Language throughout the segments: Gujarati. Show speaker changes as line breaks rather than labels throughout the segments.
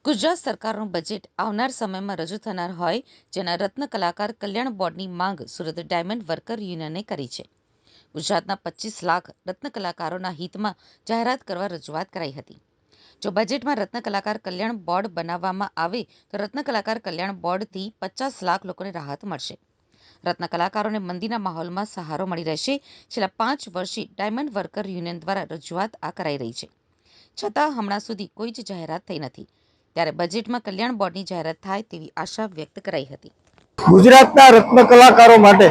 ગુજરાત સરકારનું બજેટ આવનાર સમયમાં રજૂ થનાર હોય, જેના રત્ન કલાકાર કલ્યાણ બોર્ડની માંગ સુરત ડાયમંડ વર્કર યુનિયને કરી છે. ગુજરાતના 25 લાખ રત્ન કલાકારોના હિતમાં જાહેરાત કરવા રજૂઆત કરાઈ હતી. જો બજેટમાં રત્ન કલાકાર કલ્યાણ બોર્ડ બનાવવામાં આવે તો રત્ન કલાકાર કલ્યાણ બોર્ડથી 50 લાખ લોકોને રાહત મળશે. રત્ન કલાકારોને મંદીના માહોલમાં સહારો મળી રહેશે. છેલ્લા 5 વર્ષથી ડાયમંડ વર્કર યુનિયન દ્વારા રજૂઆત આ કરાઈ રહી છે, છતાં હમણાં સુધી કોઈ જ જાહેરાત થઈ નથી. ત્યારે બજેટમાં કલ્યાણ બોર્ડની જાહેરાત થાય તેવી આશા વ્યક્ત કરાઈ હતી.
ગુજરાતના રત્ન કલાકારો માટે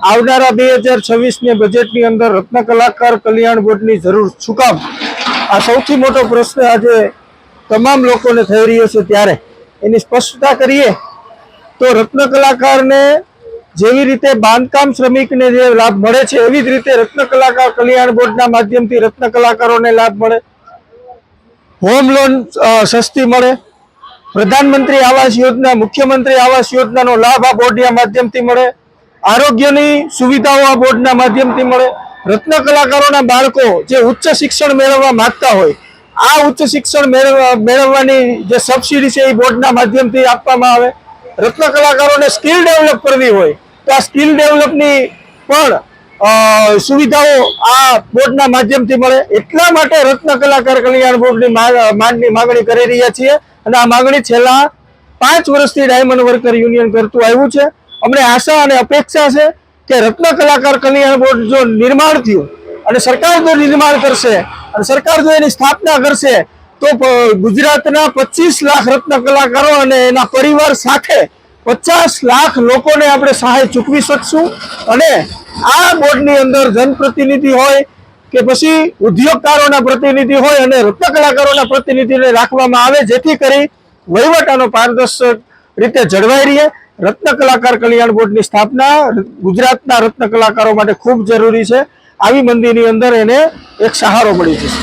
આવનારા 2026ની બજેટની અંદર રત્ન કલાકાર કલ્યાણ બોર્ડની જરૂર શું કામ? આ સૌથી મોટો પ્રશ્ન આજે તમામ લોકોને થઈ રહ્યો છે. ત્યારે એની સ્પષ્ટતા કરીએ તો રત્ન કલાકારને જેવી રીતે બાંધકામ શ્રમિકને જે લાભ મળે છે, એવી જ રીતે રત્ન કલાકાર કલ્યાણ બોર્ડના માધ્યમથી રત્ન કલાકારોને લાભ મળે, હોમ લોન સસ્તી મળે, પ્રધાનમંત્રી આવાસ યોજના, મુખ્યમંત્રી આવાસ યોજનાનો લાભ આ બોર્ડના માધ્યમથી મળે, આરોગ્યની સુવિધાઓ આ બોર્ડના માધ્યમથી મળે. રત્ન કલાકારોના બાળકો જે ઉચ્ચ શિક્ષણ મેળવવા માંગતા હોય, આ ઉચ્ચ શિક્ષણ મેળવવાની જે સબસિડી છે એ બોર્ડના માધ્યમથી આપવામાં આવે. રત્ન કલાકારોને સ્કિલ ડેવલપ કરવી હોય તો આ સ્કિલ ડેવલપની પણ સુવિધાઓ આ બોર્ડના માધ્યમથી મળે. એટલા માટે રત્ન કલાકાર કલ્યાણ બોર્ડની માગણી કરી રહ્યા છીએ અને આ માગણી છેલ્લા 5 વર્ષથી ડાયમંડ વર્કર યુનિયન કરતું આવ્યું છે. અમને આશા અને અપેક્ષા છે કે રત્ન કલાકાર કલ્યાણ બોર્ડ જો નિર્માણ થયું અને સરકાર જો નિર્માણ કરશે અને સરકાર જો એની સ્થાપના કરશે તો ગુજરાતના 25 લાખ રત્ન કલાકારો અને એના પરિવાર સાથે 50 લાખ લોકોને આપણે સહાય ચૂકવી શકશું. અને આ બોર્ડની અંદર જનપ્રતિનિધિ હોય કે પછી ઉદ્યોગકારોના પ્રતિનિધિ હોય અને રત્ન કલાકારોના પ્રતિનિધિને રાખવામાં આવે, જેથી કરી વહીવટાનો પારદર્શક રીતે જળવાઈ રહે. રત્ન કલાકાર કલ્યાણ બોર્ડની સ્થાપના ગુજરાતના રત્ન કલાકારો માટે ખૂબ જરૂરી છે. આવી મંદીની અંદર એને એક સહારો મળી જશે.